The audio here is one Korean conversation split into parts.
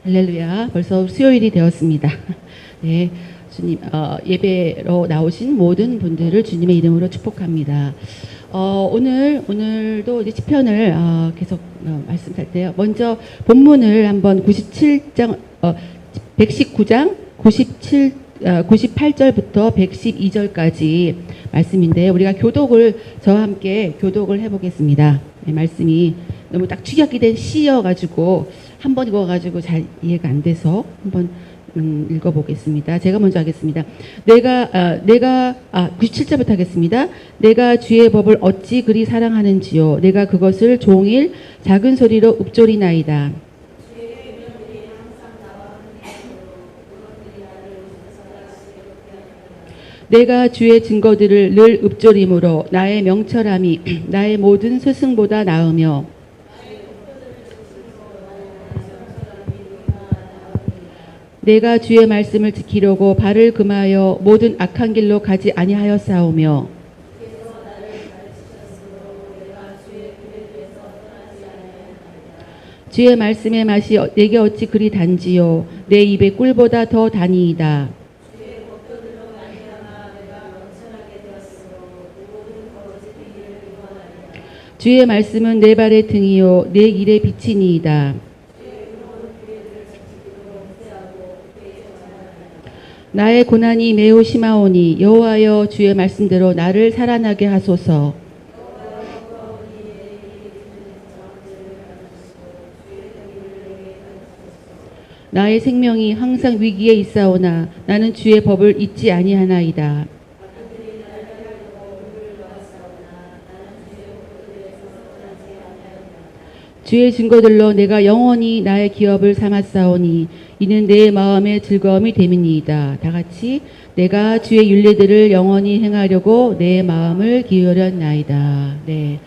할렐루야. 벌써 수요일이 되었습니다. 네, 주님 예배로 나오신 모든 분들을 주님의 이름으로 축복합니다. 오늘도 이제 시편을 계속 말씀할 때요. 먼저 본문을 한번 97장 119장 98절부터 112절까지 말씀인데 우리가 저와 함께 교독을 해보겠습니다. 네, 말씀이 너무 딱 축약이 된 시여가지고 한번 읽어가지고 잘 이해가 안 돼서 한번 읽어보겠습니다. 제가 먼저 하겠습니다. 97절부터 하겠습니다. 내가 주의 법을 어찌 그리 사랑하는지요. 내가 그것을 종일 작은 소리로 읊조리나이다. 내가 주의 증거들을 늘 읊조림으로 나의 명철함이 나의 모든 스승보다 나으며 내가 주의 말씀을 지키려고 발을 금하여 모든 악한 길로 가지 아니하였사오며 주의 말씀의 맛이 내게 어찌 그리 단지요 내 입의 꿀보다 더 다니이다. 주의 말씀은 내 발의 등이요 내 길의 빛이니이다. 나의 고난이 매우 심하오니 여호와여 주의 말씀대로 나를 살아나게 하소서. 나의 생명이 항상 위기에 있사오나 나는 주의 법을 잊지 아니하나이다. 주의 증거들로 내가 영원히 나의 기업을 삼았사오니 이는 내 마음의 즐거움이 됨이니이다. 다 같이 내가 주의 율례들을 영원히 행하려고 내 마음을 기울였나이다. 네,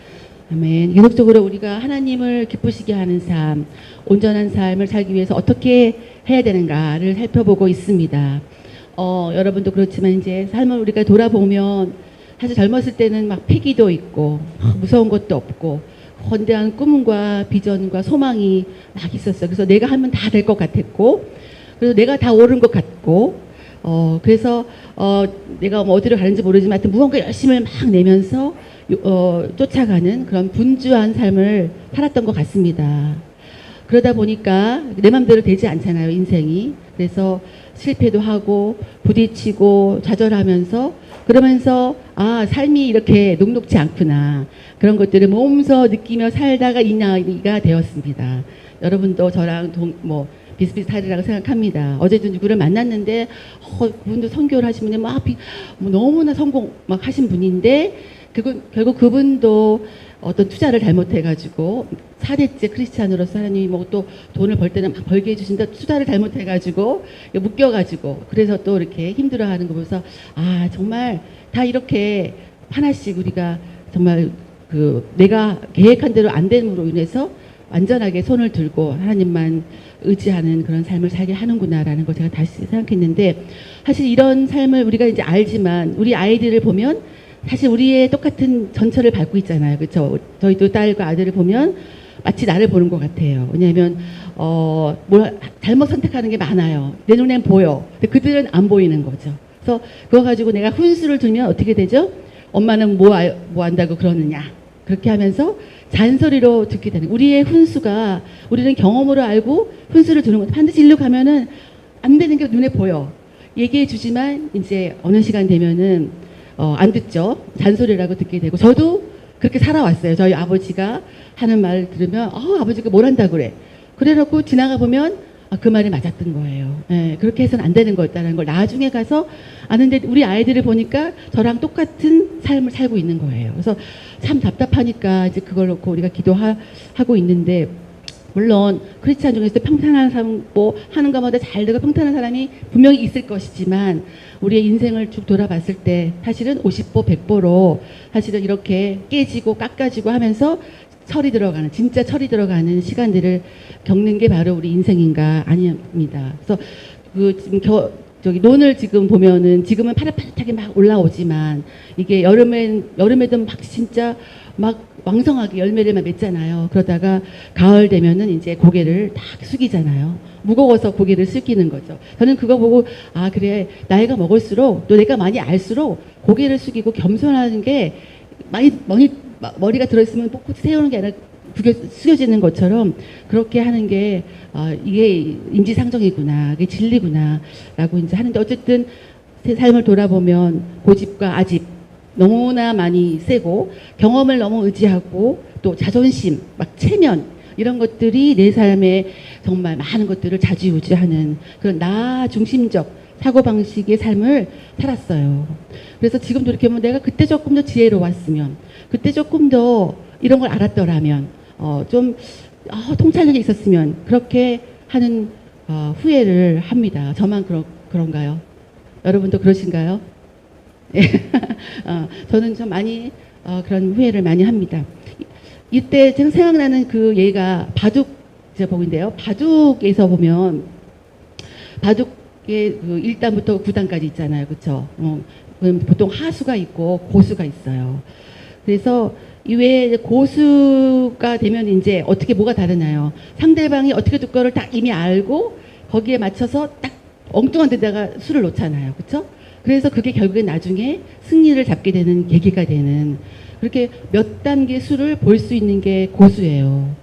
아멘. 계속적으로 우리가 하나님을 기쁘시게 하는 삶, 온전한 삶을 살기 위해서 어떻게 해야 되는가를 살펴보고 있습니다. 여러분도 그렇지만 이제 삶을 우리가 돌아보면 사실 젊었을 때는 막 패기도 있고 무서운 것도 없고 거대한 꿈과 비전과 소망이 막 있었어요. 그래서 내가 하면 다 될 것 같았고, 그래서 내가 다 옳은 것 같고, 그래서 내가 뭐 어디로 가는지 모르지만 하여튼 무언가 열심을 막 내면서 쫓아가는 그런 분주한 삶을 살았던 것 같습니다. 그러다 보니까 내 맘대로 되지 않잖아요, 인생이. 그래서 실패도 하고 부딪히고 좌절하면서 그러면서 삶이 이렇게 녹록지 않구나. 그런 것들을 몸소 느끼며 살다가 이 나이가 되었습니다. 여러분도 저랑 비슷비슷하리라고 생각합니다. 어제도 누구를 만났는데 그분도 선교를 하신 분이 너무나 성공 막 하신 분인데 결국 그분도 어떤 투자를 잘못해가지고 4대째 크리스찬으로서 하나님이 또 돈을 벌 때는 막 벌게 해주신다 투자를 잘못해가지고 묶여가지고 그래서 또 이렇게 힘들어하는 거 보면서 정말 다 이렇게 하나씩 우리가 정말 내가 계획한 대로 안 됨으로 인해서 완전하게 손을 들고 하나님만 의지하는 그런 삶을 살게 하는구나라는 걸 제가 다시 생각했는데 사실 이런 삶을 우리가 이제 알지만 우리 아이들을 보면 사실 우리의 똑같은 전철을 밟고 있잖아요. 그렇죠? 저희도 딸과 아들을 보면 마치 나를 보는 것 같아요. 왜냐하면 잘못 선택하는 게 많아요. 내 눈엔 보여. 근데 그들은 안 보이는 거죠. 그래서 그거 가지고 내가 훈수를 두면 어떻게 되죠? 엄마는 뭐 한다고 그러느냐. 그렇게 하면서 잔소리로 듣게 되는 우리의 훈수가 우리는 경험으로 알고 훈수를 두는 것 반드시 일로 가면은 안 되는 게 눈에 보여. 얘기해 주지만 이제 어느 시간 되면은 안 듣죠. 잔소리라고 듣게 되고 저도 그렇게 살아왔어요. 저희 아버지가 하는 말을 들으면 아버지가 뭘 한다고 그래. 그래놓고 지나가 보면 그 말이 맞았던 거예요. 네, 그렇게 해서는 안 되는 거였다는 걸 나중에 가서 아는데 우리 아이들을 보니까 저랑 똑같은 삶을 살고 있는 거예요. 그래서 참 답답하니까 이제 그걸 놓고 우리가 기도하고 있는데 물론 크리스찬 중에서 평탄한 사람 하는 것마다 잘 되고 평탄한 사람이 분명히 있을 것이지만 우리의 인생을 쭉 돌아봤을 때 사실은 50보 100보로 사실은 이렇게 깨지고 깎아지고 하면서 진짜 철이 들어가는 시간들을 겪는 게 바로 우리 인생인가 아닙니다. 그래서 지금 저기 논을 지금 보면은 지금은 파릇파릇하게 막 올라오지만 이게 여름에도 막 진짜 막 왕성하게 열매를 막 맺잖아요. 그러다가 가을 되면은 이제 고개를 딱 숙이잖아요. 무거워서 고개를 숙이는 거죠. 저는 그거 보고 아 그래 나이가 먹을수록 또 내가 많이 알수록 고개를 숙이고 겸손하는 게 많이 머리가 들어있으면 꼿꼿이 세우는 게 아니라 숙여지는 것처럼 그렇게 하는 게 이게 인지상정이구나, 이게 진리구나라고 이제 하는데 어쨌든 제 삶을 돌아보면 고집과 아집 너무나 많이 세고 경험을 너무 의지하고 또 자존심, 막 체면 이런 것들이 내 삶에 정말 많은 것들을 좌지우지하는 그런 나 중심적 사고방식의 삶을 살았어요. 그래서 지금도 이렇게 보면 내가 그때 조금 더 지혜로웠으면 그때 조금 더 이런 걸 알았더라면 좀 통찰력이 있었으면 그렇게 하는 후회를 합니다. 저만 그런가요? 여러분도 그러신가요? 저는 좀 많이 그런 후회를 많이 합니다. 이때 제가 생각나는 그 예가 바둑 제목인데요. 바둑에서 보면 바둑의 그 1단부터 9단까지 있잖아요. 그렇죠? 보통 하수가 있고 고수가 있어요. 그래서 이외에 고수가 되면 이제 어떻게 뭐가 다르나요? 상대방이 어떻게 둘 거를 딱 이미 알고 거기에 맞춰서 딱 엉뚱한 데다가 수를 놓잖아요. 그렇죠? 그래서 그게 결국에 나중에 승리를 잡게 되는 계기가 되는 그렇게 몇 단계 수를 볼 수 있는 게 고수예요.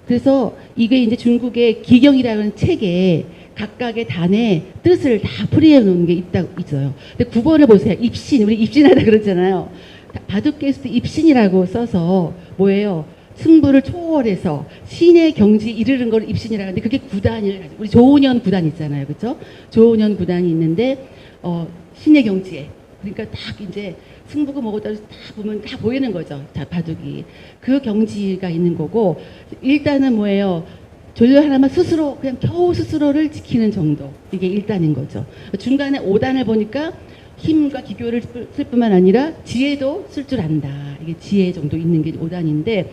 그래서 이게 이제 중국의 기경이라는 책에 각각의 단의 뜻을 다 풀이해 놓은 게 있어요. 근데 9번을 보세요. 입신, 우리 입신하다 그러잖아요. 바둑계에서도 입신이라고 써서 뭐예요? 승부를 초월해서 신의 경지에 이르는 걸 입신이라고 하는데 그게 9단을 우리 조은현 9단 있잖아요. 그렇죠? 조은현 9단이 있는데 신의 경지에 그러니까 딱 이제 승부가 뭐고 따라서 딱 보면 다 보이는 거죠. 자, 바둑이 그 경지가 있는 거고 일단은 뭐예요? 조율 하나만 스스로 그냥 겨우 스스로를 지키는 정도 이게 1단인 거죠. 중간에 5단을 보니까 힘과 기교를 쓸 뿐만 아니라 지혜도 쓸 줄 안다. 이게 지혜 정도 있는 게 5단인데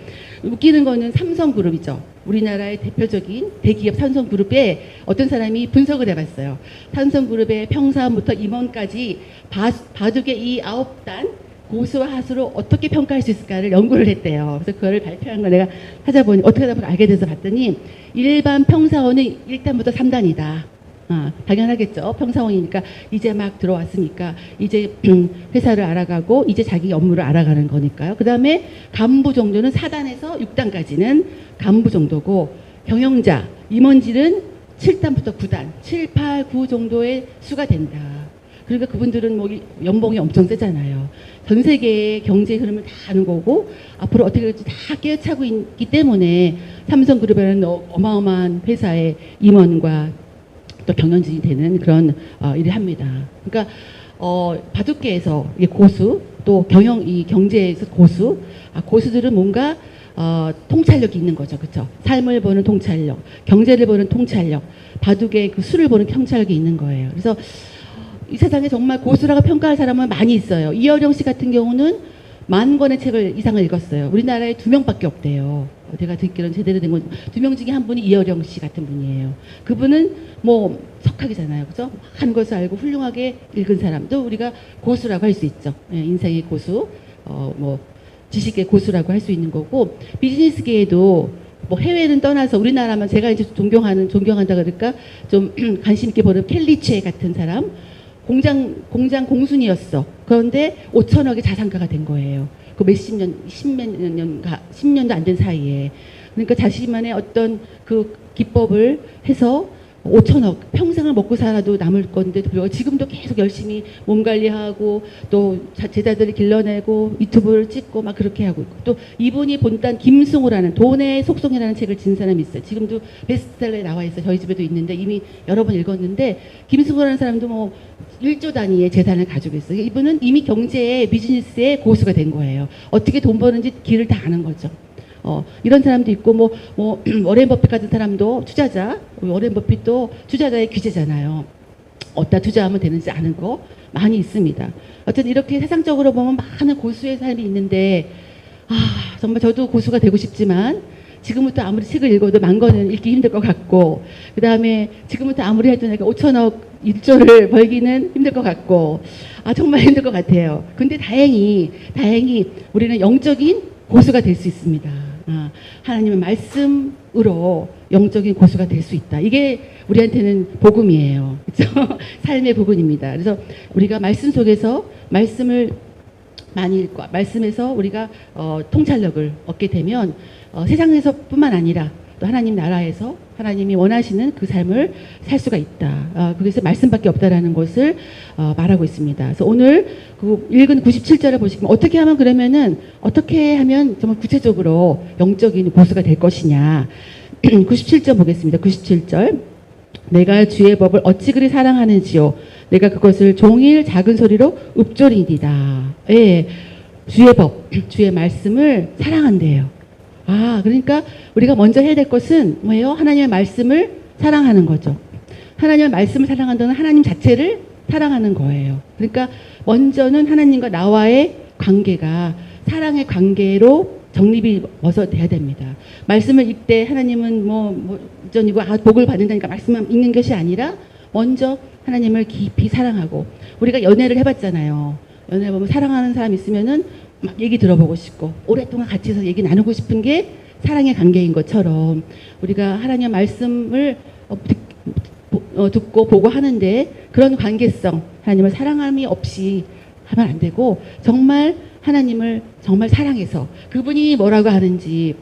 웃기는 거는 삼성그룹이죠. 우리나라의 대표적인 대기업 삼성그룹에 어떤 사람이 분석을 해봤어요. 삼성그룹의 평사원부터 임원까지 바둑의 이 9단 고수와 하수로 어떻게 평가할 수 있을까를 연구를 했대요. 그래서 그거를 발표한 걸 내가 찾아보니 어떻게 하다 보니 알게 돼서 봤더니 일반 평사원은 1단부터 3단이다. 당연하겠죠. 평사원이니까 이제 막 들어왔으니까 이제 회사를 알아가고 이제 자기 업무를 알아가는 거니까요. 그 다음에 간부 정도는 4단에서 6단까지는 간부 정도고 경영자, 임원진은 7단부터 9단, 7, 8, 9 정도의 수가 된다. 그러니까 그분들은 뭐 연봉이 엄청 세잖아요. 전 세계의 경제 흐름을 다 아는 거고 앞으로 어떻게 될지 다 깨우차고 있기 때문에 삼성그룹에는 어마어마한 회사의 임원과 또 경영진이 되는 그런 일을 합니다. 그러니까 바둑계에서 고수 또 이 경제에서 고수 고수들은 뭔가 통찰력이 있는 거죠. 그렇죠? 삶을 보는 통찰력, 경제를 보는 통찰력, 바둑의 그 수를 보는 통찰력이 있는 거예요. 그래서 이 세상에 정말 고수라고 평가할 사람은 많이 있어요. 이어령 씨 같은 경우는 10,000권의 책을 이상을 읽었어요. 우리나라에 2명밖에 없대요. 제가 듣기로는 제대로 된 건 2명 중에 한 분이 이어령 씨 같은 분이에요. 그분은 뭐 석학이잖아요. 그죠? 한 것을 알고 훌륭하게 읽은 사람도 우리가 고수라고 할 수 있죠. 예, 인생의 고수, 뭐 지식의 고수라고 할 수 있는 거고 비즈니스계에도 뭐 해외는 떠나서 우리나라만 제가 이제 존경한다 그럴까 좀 관심 있게 보는 켈리체 같은 사람 공장 공순이었어. 그런데 5천억의 자산가가 된 거예요. 그 몇십 년, 10년도 안 된 사이에. 그러니까 자신만의 어떤 그 기법을 해서 5천억 평생을 먹고 살아도 남을 건데 불구하고 지금도 계속 열심히 몸 관리하고 또 제자들을 길러내고 유튜브를 찍고 막 그렇게 하고 있고 또 이분이 본딴 김승우라는 돈의 속성이라는 책을 진 사람이 있어요. 지금도 베스트셀러에 나와 있어요. 저희 집에도 있는데 이미 여러 번 읽었는데 김승우라는 사람도 뭐 1조 단위의 재산을 가지고 있어요. 이분은 이미 경제의 비즈니스의 고수가 된 거예요. 어떻게 돈 버는지 길을 다 아는 거죠. 이런 사람도 있고, 워렌 버핏 같은 사람도 투자자, 워렌 버핏도 투자자의 귀재잖아요. 어디다 투자하면 되는지 아는 거 많이 있습니다. 어쨌든 이렇게 세상적으로 보면 많은 고수의 삶이 있는데, 정말 저도 고수가 되고 싶지만, 지금부터 아무리 책을 읽어도 만 권은 읽기 힘들 것 같고, 그 다음에 지금부터 아무리 해도 내가 5천억 1조를 벌기는 힘들 것 같고, 정말 힘들 것 같아요. 근데 다행히 우리는 영적인 고수가 될 수 있습니다. 하나님의 말씀으로 영적인 고수가 될 수 있다. 이게 우리한테는 복음이에요. 그렇죠? 삶의 복음입니다. 그래서 우리가 말씀 속에서 말씀을 많이 읽고 말씀에서 우리가 통찰력을 얻게 되면 세상에서뿐만 아니라 또 하나님 나라에서 하나님이 원하시는 그 삶을 살 수가 있다. 그래서 말씀밖에 없다라는 것을 말하고 있습니다. 그래서 오늘 그 읽은 97절을 보시면 어떻게 하면 정말 구체적으로 영적인 고수가 될 것이냐. 97절 보겠습니다. 97절. 내가 주의 법을 어찌 그리 사랑하는지요. 내가 그것을 종일 작은 소리로 읊조리이다. 예, 주의 법, 주의 말씀을 사랑한대요. 그러니까 우리가 먼저 해야 될 것은 뭐예요? 하나님의 말씀을 사랑하는 거죠. 하나님의 말씀을 사랑한다는 하나님 자체를 사랑하는 거예요. 그러니까 먼저는 하나님과 나와의 관계가 사랑의 관계로 정립이 먼저 돼야 됩니다. 말씀을 읽되 하나님은 전이고 복을 받는다니까 말씀만 읽는 것이 아니라 먼저 하나님을 깊이 사랑하고, 우리가 연애를 해봤잖아요. 연애 보면 사랑하는 사람 있으면은 막 얘기 들어보고 싶고 오랫동안 같이 해서 얘기 나누고 싶은 게 사랑의 관계인 것처럼 우리가 하나님의 말씀을 듣고 보고 하는데 그런 관계성, 하나님을 사랑함이 없이 하면 안 되고 정말 하나님을 정말 사랑해서 그분이 뭐라고 하는지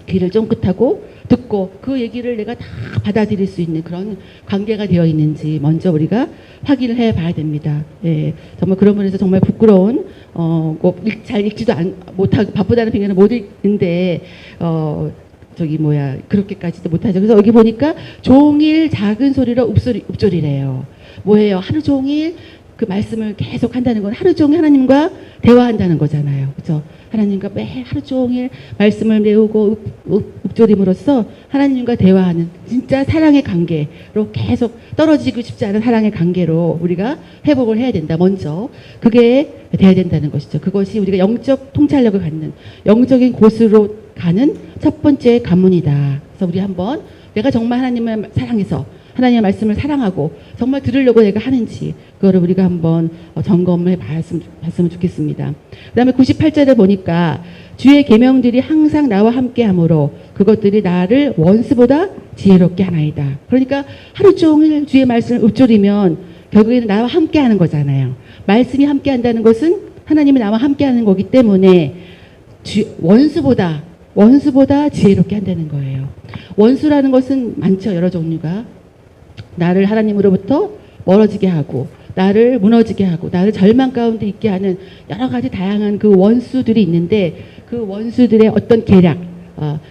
귀를 쫑긋하고 듣고 그 얘기를 내가 다 받아들일 수 있는 그런 관계가 되어 있는지 먼저 우리가 확인을 해 봐야 됩니다. 예, 정말 그런 면에서 정말 부끄러운 잘 읽지도 못하고 바쁘다는 핑계는 못 읽는데 그렇게까지도 못하죠. 그래서 여기 보니까 종일 작은 소리로 읊조리래요. 뭐예요? 하루 종일 그 말씀을 계속 한다는 건 하루 종일 하나님과 대화한다는 거잖아요. 그렇죠? 하나님과 매 하루 종일 말씀을 메우고 읊조림으로써 하나님과 대화하는 진짜 사랑의 관계로 계속 떨어지고 싶지 않은 사랑의 관계로 우리가 회복을 해야 된다. 먼저 그게 돼야 된다는 것이죠. 그것이 우리가 영적 통찰력을 갖는 영적인 곳으로 가는 첫 번째 관문이다. 그래서 우리 한번 내가 정말 하나님을 사랑해서 하나님의 말씀을 사랑하고 정말 들으려고 내가 하는지 그거를 우리가 한번 점검해 봤으면 좋겠습니다. 그 다음에 98절에 보니까 주의 계명들이 항상 나와 함께 하므로 그것들이 나를 원수보다 지혜롭게 하나이다. 그러니까 하루 종일 주의 말씀을 읊조리면 결국에는 나와 함께 하는 거잖아요. 말씀이 함께 한다는 것은 하나님이 나와 함께 하는 거기 때문에 원수보다 지혜롭게 한다는 거예요. 원수라는 것은 많죠. 여러 종류가. 나를 하나님으로부터 멀어지게 하고 나를 무너지게 하고 나를 절망 가운데 있게 하는 여러 가지 다양한 그 원수들이 있는데 그 원수들의 어떤 계략,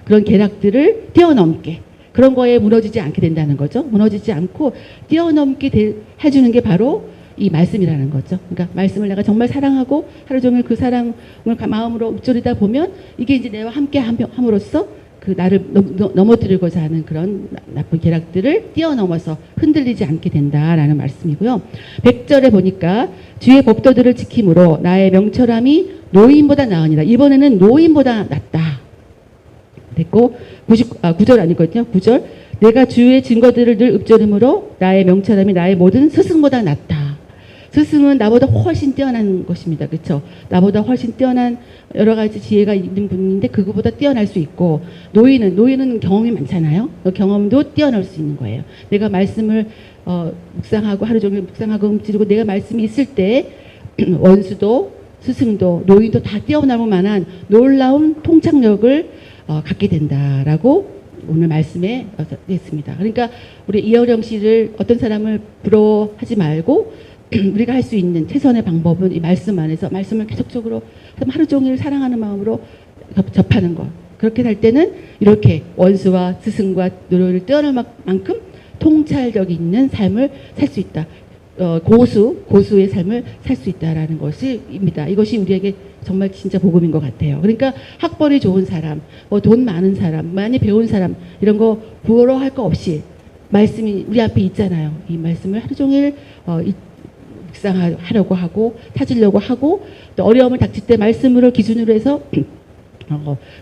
그런 계략들을 뛰어넘게 그런 거에 무너지지 않게 된다는 거죠. 무너지지 않고 뛰어넘게 해주는 게 바로 이 말씀이라는 거죠. 그러니까 말씀을 내가 정말 사랑하고 하루 종일 그 사랑을 마음으로 읊조리다 보면 이게 이제 내와 함께 함으로써 그 나를 넘어뜨리고자 하는 그런 나쁜 계략들을 뛰어넘어서 흔들리지 않게 된다라는 말씀이고요. 100절에 보니까 주의 법도들을 지킴으로 나의 명철함이 노인보다 나으니라. 이번에는 노인보다 낫다. 됐고 9절 아니거든요. 9절 내가 주의 증거들을 늘 읊조림으로 나의 명철함이 나의 모든 스승보다 낫다. 스승은 나보다 훨씬 뛰어난 것입니다. 그렇죠? 나보다 훨씬 뛰어난 여러 가지 지혜가 있는 분인데 그거보다 뛰어날 수 있고 노인은 경험이 많잖아요. 그 경험도 뛰어날 수 있는 거예요. 내가 말씀을 묵상하고 하루 종일 묵상하고 읊조리고 내가 말씀이 있을 때 원수도 스승도 노인도 다 뛰어남을 만한 놀라운 통찰력을 갖게 된다라고 오늘 말씀에 했습니다. 그러니까 우리 이어령 씨를 어떤 사람을 부러워하지 말고 우리가 할 수 있는 최선의 방법은 이 말씀 안에서 말씀을 계속적으로 하루 종일 사랑하는 마음으로 접하는 것. 그렇게 살 때는 이렇게 원수와 스승과 노력을 뛰어넘을 만큼 통찰력 있는 삶을 살 수 있다. 고수의 삶을 살 수 있다라는 것입니다. 이것이 우리에게 정말 진짜 복음인 것 같아요. 그러니까 학벌이 좋은 사람, 돈 많은 사람, 많이 배운 사람 이런 거 부러워할 거 없이 말씀이 우리 앞에 있잖아요. 이 말씀을 하루 종일 묵상하려고 하고 찾으려고 하고 또 어려움을 닥칠 때 말씀으로 기준으로 해서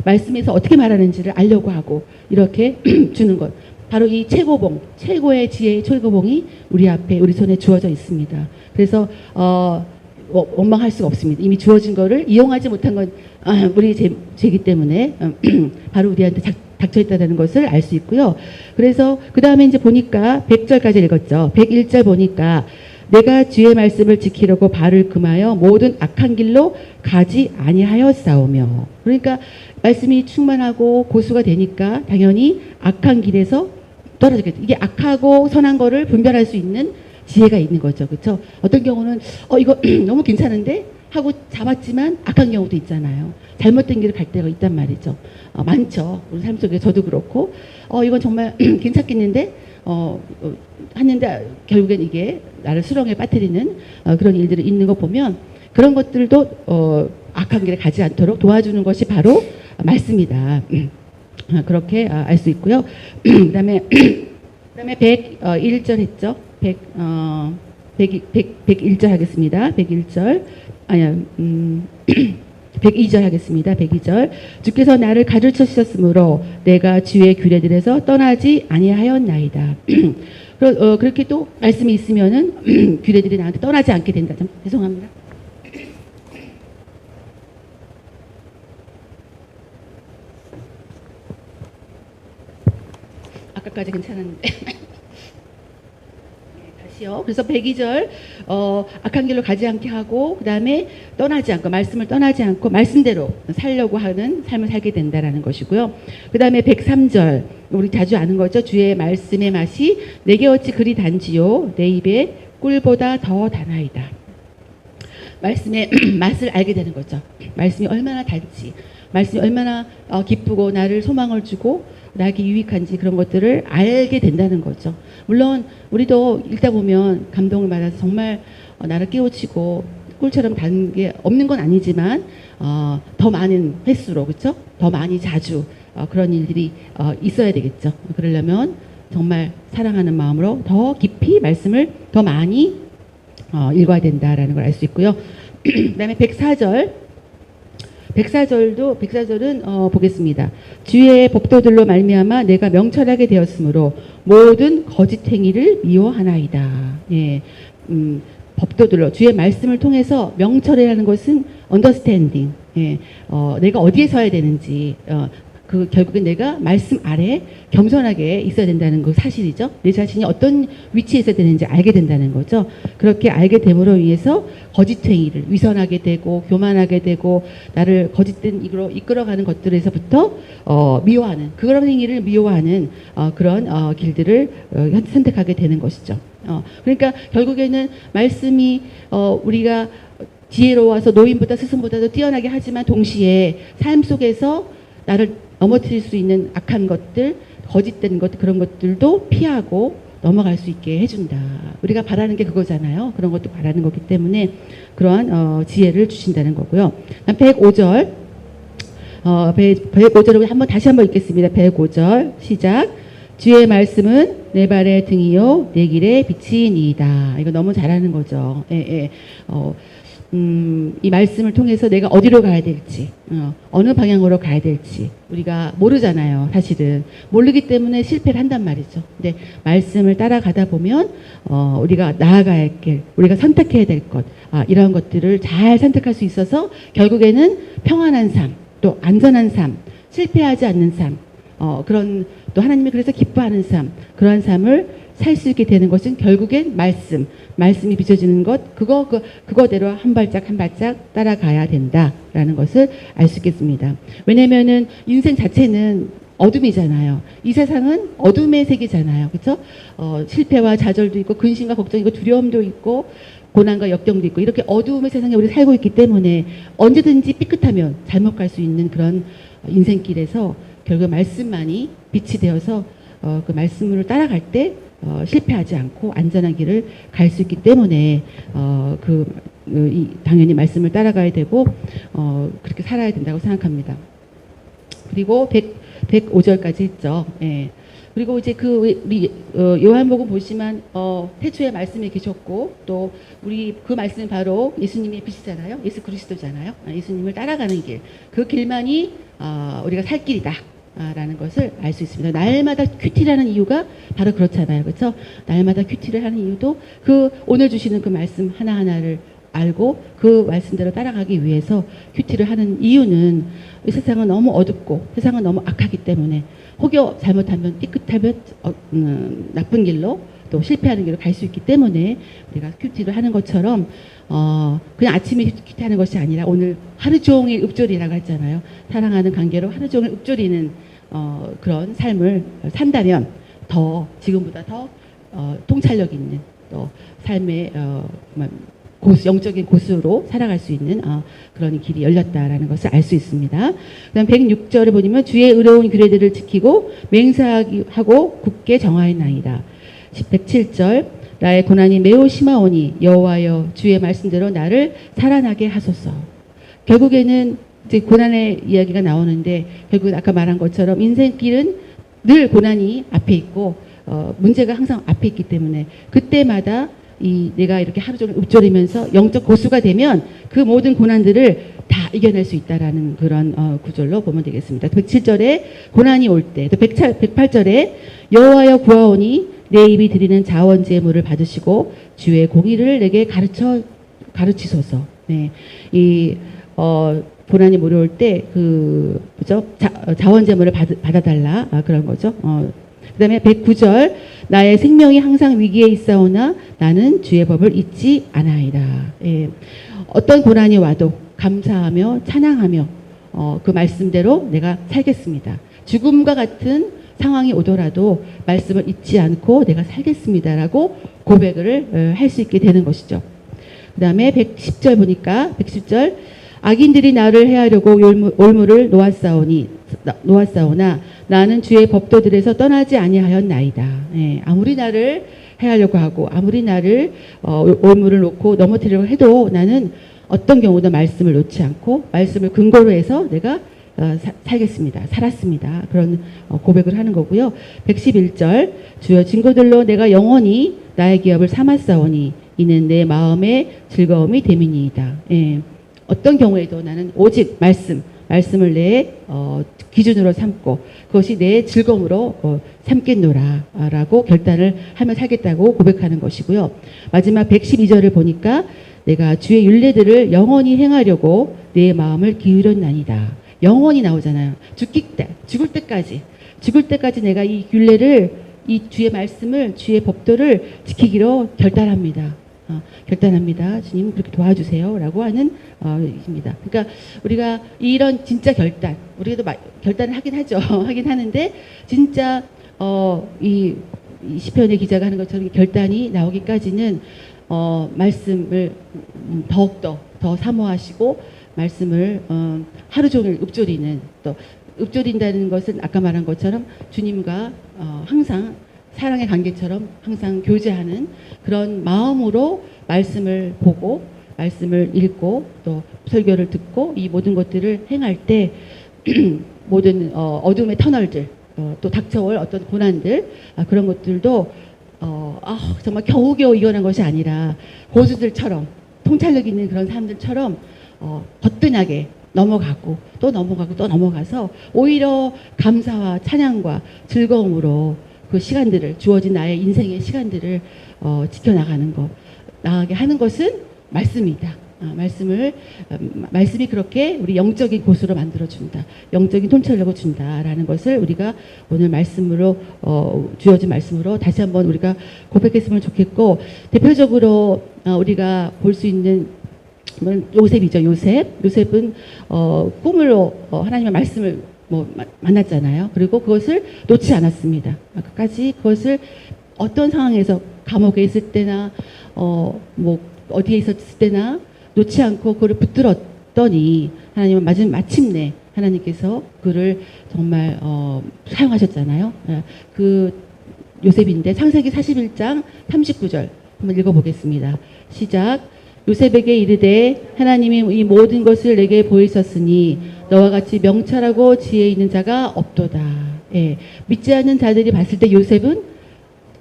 말씀에서 어떻게 말하는지를 알려고 하고 이렇게 주는 것. 바로 이 최고봉, 최고의 지혜의 최고봉이 우리 앞에 우리 손에 주어져 있습니다. 그래서 원망할 수가 없습니다. 이미 주어진 거를 이용하지 못한 건 우리 죄이기 때문에 바로 우리한테 닥쳐 있다는 것을 알 수 있고요. 그래서 그 다음에 이제 보니까 100절까지 읽었죠. 101절 보니까 내가 주의 말씀을 지키려고 발을 금하여 모든 악한 길로 가지 아니하였사오며. 그러니까 말씀이 충만하고 고수가 되니까 당연히 악한 길에서 떨어지겠죠. 이게 악하고 선한 거를 분별할 수 있는 지혜가 있는 거죠. 그렇죠? 어떤 경우는 이거 너무 괜찮은데 하고 잡았지만 악한 경우도 있잖아요. 잘못된 길을 갈 때가 있단 말이죠. 많죠. 우리 삶 속에 저도 그렇고 이건 정말 괜찮겠는데 하는데 결국엔 이게 나를 수렁에 빠뜨리는 그런 일들이 있는 거 보면 그런 것들도 악한 길에 가지 않도록 도와주는 것이 바로 말씀이다. 그렇게 알 수 있고요. 그다음에 101절 했죠. 101절 하겠습니다. 101절. 아니야. 102절 하겠습니다. 102절. 주께서 나를 가르쳐 주셨으므로 내가 주의 규례들에서 떠나지 아니하였나이다. 그렇게 또 말씀이 있으면은 규례들이 나한테 떠나지 않게 된다. 죄송합니다. 아까까지 괜찮았는데. 다시요. 그래서 102절 악한 길로 가지 않게 하고 그 다음에 떠나지 않고 말씀을 떠나지 않고 말씀대로 살려고 하는 삶을 살게 된다라는 것이고요. 그 다음에 103절 우리 자주 아는 거죠. 주의 말씀의 맛이 내게 어찌 그리 단지요 내 입에 꿀보다 더 다나이다. 말씀의 맛을 알게 되는 거죠. 말씀이 얼마나 달지, 말씀이 얼마나 기쁘고 나를 소망을 주고 나에게 유익한지 그런 것들을 알게 된다는 거죠. 물론 우리도 읽다 보면 감동을 받아서 정말 나를 깨우치고 꿀처럼 단 게 없는 건 아니지만 더 많은 횟수로 그렇죠? 더 많이 자주 그런 일들이 있어야 되겠죠. 그러려면 정말 사랑하는 마음으로 더 깊이 말씀을 더 많이 읽어야 된다라는 걸 알 수 있고요. 그다음에 104절. 104절은 보겠습니다. 주의 법도들로 말미암아 내가 명철하게 되었으므로 모든 거짓 행위를 미워하나이다. 예, 법도들로 주의 말씀을 통해서 명철이라는 것은 understanding. 예, 내가 어디에 서야 되는지 결국엔 내가 말씀 아래 겸손하게 있어야 된다는 거 사실이죠. 내 자신이 어떤 위치에 있어야 되는지 알게 된다는 거죠. 그렇게 알게 됨으로 인해서 거짓 행위를 위선하게 되고 교만하게 되고 나를 거짓된 일로 이끌어가는 것들에서부터 미워하는 그런 행위를 미워하는 그런 길들을 선택하게 되는 것이죠. 그러니까 결국에는 말씀이 우리가 지혜로워서 노인보다 스승보다도 뛰어나게 하지만 동시에 삶 속에서 나를 넘어뜨릴 수 있는 악한 것들, 거짓된 것 그런 것들도 피하고 넘어갈 수 있게 해준다. 우리가 바라는 게 그거잖아요. 그런 것도 바라는 거기 때문에 그러한 지혜를 주신다는 거고요. 105절 105절을 다시 한번 읽겠습니다. 105절 시작. 주의 말씀은 내 발의 등이요 내 길의 빛이니이다. 이거 너무 잘하는 거죠. 이 말씀을 통해서 내가 어디로 가야 될지, 어느 방향으로 가야 될지 우리가 모르잖아요. 사실은 모르기 때문에 실패를 한단 말이죠. 근데 말씀을 따라가다 보면 우리가 나아가야 할 길, 우리가 선택해야 될 것, 이런 것들을 잘 선택할 수 있어서 결국에는 평안한 삶, 또 안전한 삶, 실패하지 않는 삶, 그런 또 하나님이 그래서 기뻐하는 삶, 그러한 삶을 살 수 있게 되는 것은 결국엔 말씀이 비춰지는 것, 그거대로 한 발짝 한 발짝 따라가야 된다라는 것을 알 수 있겠습니다. 왜냐면은 인생 자체는 어둠이잖아요. 이 세상은 어둠의 세계잖아요. 그렇죠? 실패와 좌절도 있고 근심과 걱정이고 두려움도 있고 고난과 역경도 있고 이렇게 어두움의 세상에 우리 살고 있기 때문에 언제든지 삐끗하면 잘못 갈 수 있는 그런 인생길에서 결국 말씀만이 빛이 되어서 그 말씀을 따라갈 때 실패하지 않고 안전한 길을 갈 수 있기 때문에 당연히 말씀을 따라가야 되고 그렇게 살아야 된다고 생각합니다. 그리고 105절까지 했죠. 예. 그리고 이제 우리 요한복음 보시면 태초에 말씀이 계셨고 또 우리 그 말씀은 바로 예수님의 빛이잖아요. 예수 그리스도잖아요. 예수님을 따라가는 길. 그 길만이 우리가 살 길이다. 라는 것을 알 수 있습니다. 날마다 큐티라는 이유가 바로 그렇잖아요. 그렇죠? 날마다 큐티를 하는 이유도 오늘 주시는 그 말씀 하나하나를 알고 그 말씀대로 따라가기 위해서 큐티를 하는 이유는 이 세상은 너무 어둡고 세상은 너무 악하기 때문에 혹여 잘못하면 삐끗하면 나쁜 길로 또 실패하는 길로 갈 수 있기 때문에 우리가 큐티를 하는 것처럼 그냥 아침에 큐티하는 것이 아니라 오늘 하루 종일 읊조리라고 했잖아요. 사랑하는 관계로 하루 종일 읊조리는 그런 삶을 산다면 지금보다 더 통찰력 있는 또 삶의 영적인 고수로 살아갈 수 있는 그런 길이 열렸다라는 것을 알 수 있습니다. 그다음 106절을 보면 주의 의로운 규례들을 지키고 맹세하고 굳게 정하였나이다. 107절 나의 고난이 매우 심하오니 여호와여 주의 말씀대로 나를 살아나게 하소서. 결국에는 이제 고난의 이야기가 나오는데 결국 아까 말한 것처럼 인생길은 늘 고난이 앞에 있고 문제가 항상 앞에 있기 때문에 그때마다 내가 이렇게 하루 종일 읊조리면서 영적 고수가 되면 그 모든 고난들을 다 이겨낼 수 있다라는 그런 구절로 보면 되겠습니다. 107절에 고난이 올 때, 또 108절에 여호와여 구하오니 내 입이 드리는 자원 제물을 받으시고 주의 공의를 내게 가르치소서. 네, 고난이 몰려올 때 그죠? 자원 제물을 받아달라 그런 거죠. 그다음에 109절 나의 생명이 항상 위기에 있사오나 나는 주의 법을 잊지 아나이다. 예. 어떤 고난이 와도 감사하며 찬양하며 그 말씀대로 내가 살겠습니다. 죽음과 같은 상황이 오더라도 말씀을 잊지 않고 내가 살겠습니다라고 고백을 할 수 있게 되는 것이죠. 그 다음에 110절 보니까 110절 악인들이 나를 해하려고 올무를 놓았사오나 나는 주의 법도들에서 떠나지 아니하였나이다. 예, 아무리 나를 해하려고 하고 아무리 나를 올무를 놓고 넘어뜨리려고 해도 나는 어떤 경우도 말씀을 놓지 않고 말씀을 근거로 해서 내가 살겠습니다. 살았습니다. 그런 고백을 하는 거고요. 111절 주여 증거들로 내가 영원히 나의 기업을 삼았사오니 이는 내 마음의 즐거움이 됨이니이다. 예. 어떤 경우에도 나는 오직 말씀을 내 기준으로 삼고 그것이 내 즐거움으로 삼겠노라라고 결단을 하며 살겠다고 고백하는 것이고요. 마지막 112절을 보니까 내가 주의 율례들을 영원히 행하려고 내 마음을 기울였나이다. 영원히 나오잖아요. 죽을 때까지 내가 이 율례를 이 주의 말씀을 주의 법도를 지키기로 결단합니다. 결단합니다. 주님 그렇게 도와주세요. 라고 하는 입니다. 그러니까 우리가 이런 진짜 우리도 결단을 하긴 하죠. 하긴 하는데 진짜 이 시편의 기자가 하는 것처럼 결단이 나오기까지는 말씀을 더욱더 더 사모하시고 말씀을 하루 종일 읊조리는 또 읊조린다는 것은 아까 말한 것처럼 주님과 항상 사랑의 관계처럼 항상 교제하는 그런 마음으로 말씀을 보고 말씀을 읽고 또 설교를 듣고 이 모든 것들을 행할 때 모든 어둠의 터널들 또 닥쳐올 어떤 고난들 그런 것들도 정말 겨우겨우 이겨낸 것이 아니라 고수들처럼 통찰력 있는 그런 사람들처럼 거뜬하게 넘어가고 또 넘어가서 오히려 감사와 찬양과 즐거움으로 그 시간들을 주어진 나의 인생의 시간들을 지켜나가는 것 나가게 하는 것은 말씀이다. 말씀이 그렇게 우리 영적인 고수로 만들어준다. 영적인 통찰력을 준다라는 것을 우리가 오늘 말씀으로 주어진 말씀으로 다시 한번 우리가 고백했으면 좋겠고 대표적으로 우리가 볼 수 있는 요셉이죠. 요셉은 꿈으로 하나님의 말씀을 만났잖아요. 그리고 그것을 놓지 않았습니다. 끝까지 그것을 어떤 상황에서 감옥에 있을 때나 어디에 있었을 때나 놓지 않고 그를 붙들었더니 하나님은 마침내 하나님께서 그를 정말 사용하셨잖아요. 그 요셉인데 창세기 41장 39절 한번 읽어보겠습니다. 시작. 요셉에게 이르되 하나님이 이 모든 것을 내게 보이셨으니 너와 같이 명철하고 지혜 있는 자가 없도다. 예. 믿지 않는 자들이 봤을 때 요셉은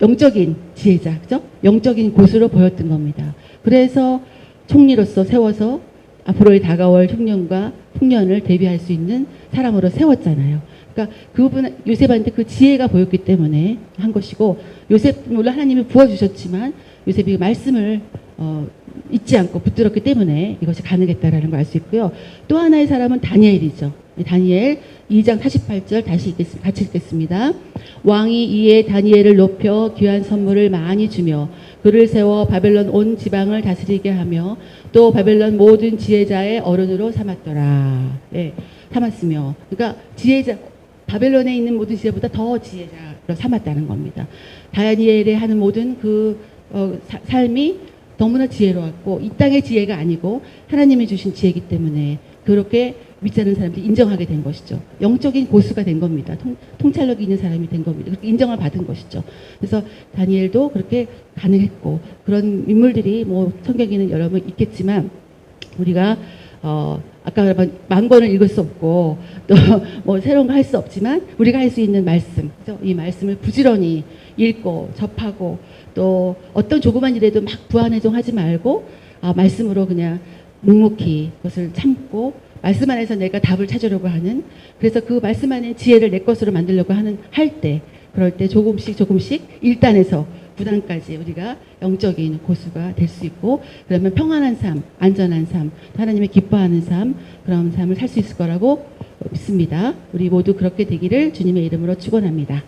영적인 지혜자, 그죠? 영적인 고수로 보였던 겁니다. 그래서 총리로서 세워서 앞으로의 다가올 흉년과 풍년을 대비할 수 있는 사람으로 세웠잖아요. 그러니까 그분 요셉한테 그 지혜가 보였기 때문에 한 것이고, 요셉 물론 하나님이 부어주셨지만 요셉이 말씀을 잊지 않고 붙들었기 때문에 이것이 가능했다라는 걸 알 수 있고요. 또 하나의 사람은 다니엘이죠. 다니엘 2장 48절 같이 읽겠습니다. 왕이 이에 다니엘을 높여 귀한 선물을 많이 주며 그를 세워 바벨론 온 지방을 다스리게 하며 또 바벨론 모든 지혜자의 어른으로 삼았더라. 예, 삼았으며, 그러니까 지혜자, 바벨론에 있는 모든 지혜보다 더 지혜자로 삼았다는 겁니다. 다니엘의 하는 모든 그 삶이 너무나 지혜로웠고, 이 땅의 지혜가 아니고 하나님이 주신 지혜이기 때문에 그렇게 믿지 않는 사람들이 인정하게 된 것이죠. 영적인 고수가 된 겁니다. 통찰력이 있는 사람이 된 겁니다. 그렇게 인정을 받은 것이죠. 그래서 다니엘도 그렇게 가능했고, 그런 인물들이 뭐 성경에는 여러 번 있겠지만 우리가 아까 말한 만 권을 읽을 수 없고 또 뭐 새로운 거 할 수 없지만 우리가 할 수 있는 말씀, 그죠? 이 말씀을 부지런히 읽고 접하고, 또 어떤 조그만 일에도 막 부안해종하지 말고 말씀으로 그냥 묵묵히 그것을 참고 말씀 안에서 내가 답을 찾으려고 하는, 그래서 그 말씀 안에 지혜를 내 것으로 만들려고 할 때, 그럴 때 조금씩 1단에서 9단까지 우리가 영적인 고수가 될 수 있고, 그러면 평안한 삶, 안전한 삶, 하나님의 기뻐하는 삶, 그런 삶을 살 수 있을 거라고 믿습니다. 우리 모두 그렇게 되기를 주님의 이름으로 축원합니다.